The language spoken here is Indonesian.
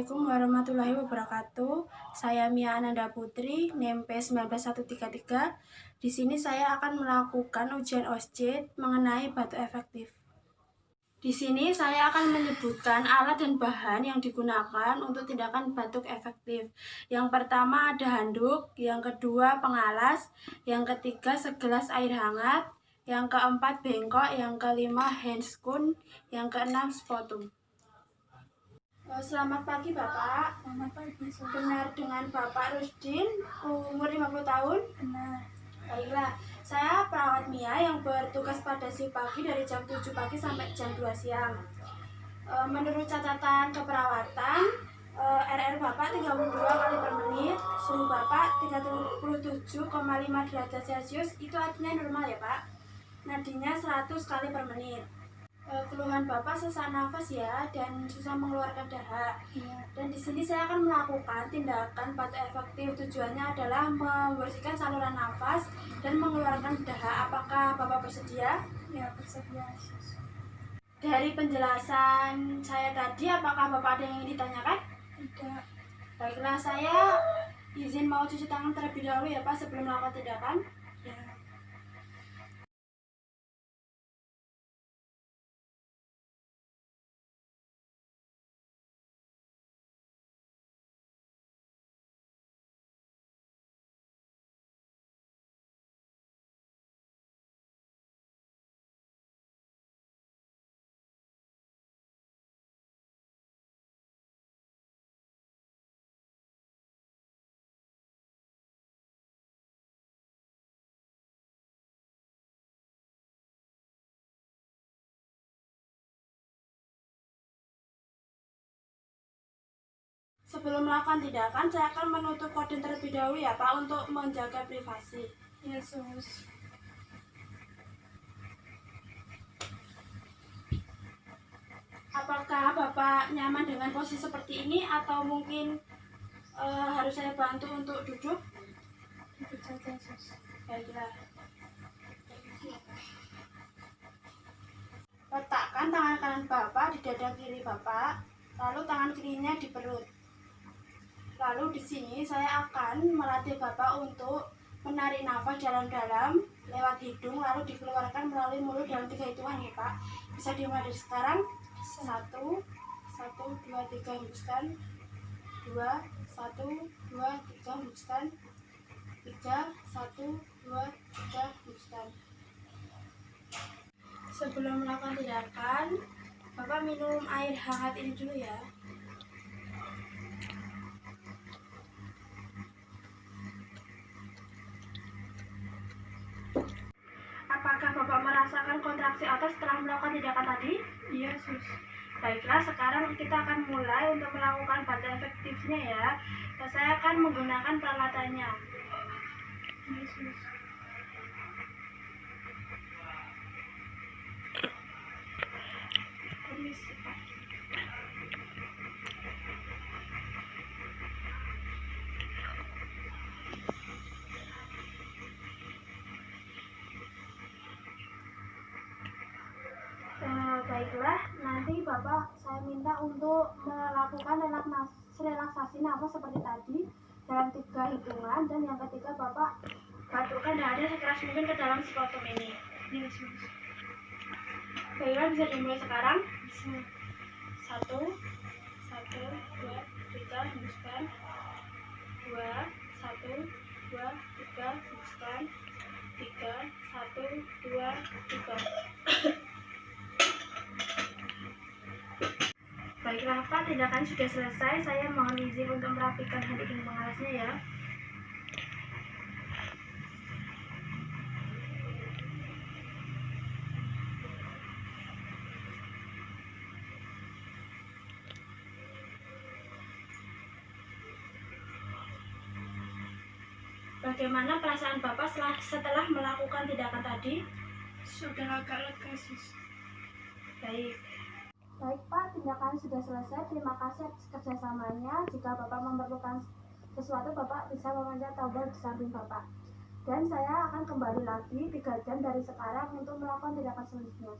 Assalamualaikum warahmatullahi wabarakatuh. Saya Mia Ananda Putri, NIM P19133. Di sini saya akan melakukan ujian OSJET mengenai batu efektif. Di sini saya akan menyebutkan alat dan bahan yang digunakan untuk tindakan batuk efektif. Yang pertama ada handuk, yang kedua pengalas, yang ketiga segelas air hangat, yang keempat bengkok, yang kelima handscoon, yang keenam spotum. Selamat pagi Bapak. Selamat pagi. Benar dengan Bapak Rusdin, umur 50 tahun? Benar. Baiklah, saya perawat Mia yang bertugas pada shift pagi dari jam 7 pagi sampai jam 2 siang. Menurut catatan keperawatan, RR Bapak 32 kali per menit, suhu Bapak 37,5 derajat Celcius, itu artinya normal ya Pak. Nadinya 100 kali per menit. Keluhan Bapak sesak nafas ya, dan susah mengeluarkan dahak. Iya. Dan di sini saya akan melakukan tindakan batu efektif. Tujuannya adalah membersihkan saluran nafas dan mengeluarkan dahak. Apakah Bapak bersedia? Ya, bersedia. Dari penjelasan saya tadi, apakah Bapak ada yang ingin ditanyakan? Tidak. Baiklah, saya izin mau cuci tangan terlebih dahulu ya Pak sebelum melakukan tindakan. Ya. Sebelum melakukan tindakan, saya akan menutup korden terlebih dahulu ya Pak untuk menjaga privasi. Ya, sus. Apakah Bapak nyaman dengan posisi seperti ini atau mungkin harus saya bantu untuk duduk? Duduk saja, sus. Baiklah. Letakkan tangan kanan Bapak di dada kiri Bapak, lalu tangan kirinya di perut. Lalu di sini saya akan melatih Bapak untuk menarik nafas dalam-dalam lewat hidung, lalu dikeluarkan melalui mulut dalam 3 hitungan ya Pak. Bisa dimulai dari sekarang. 1, 1, 2, 3 hembuskan. 2, 1, 2, 3 hembuskan. 3, 1, 2, 3 hembuskan. Sebelum melakukan tindakan, Bapak minum air hangat ini dulu ya. Apakah Bapak merasakan kontraksi otot setelah melakukan tindakan tadi? Iya, sus. Baiklah, sekarang kita akan mulai untuk melakukan batu efektifnya ya. Saya akan menggunakan peralatannya. Iya, sus. Permisi Pak. Baiklah, nanti Bapak saya minta untuk melakukan relaksasi nafas seperti tadi dalam 3 hitungan, dan yang ketiga Bapak batukkan dada sekeras mungkin ke dalam spotum ini. Iya, sus. Baiklah, bisa dimulai sekarang. Bisa. 1, 1, 2, 3 hembuskan. 2, 1, 2, 3 hembuskan. 3, 1, 2, 3. Baiklah Pak, tindakan sudah selesai. Saya mohon izin untuk merapikan handuk dan pengalasnya ya. Bagaimana perasaan Bapak setelah melakukan tindakan tadi? Sudah agak lega, sus. Baik. Baik Pak, tindakan sudah selesai. Terima kasih atas kerjasamanya. Jika Bapak memerlukan sesuatu, Bapak bisa memanjat tombol di samping Bapak. Dan saya akan kembali lagi 3 jam dari sekarang untuk melakukan tindakan selanjutnya.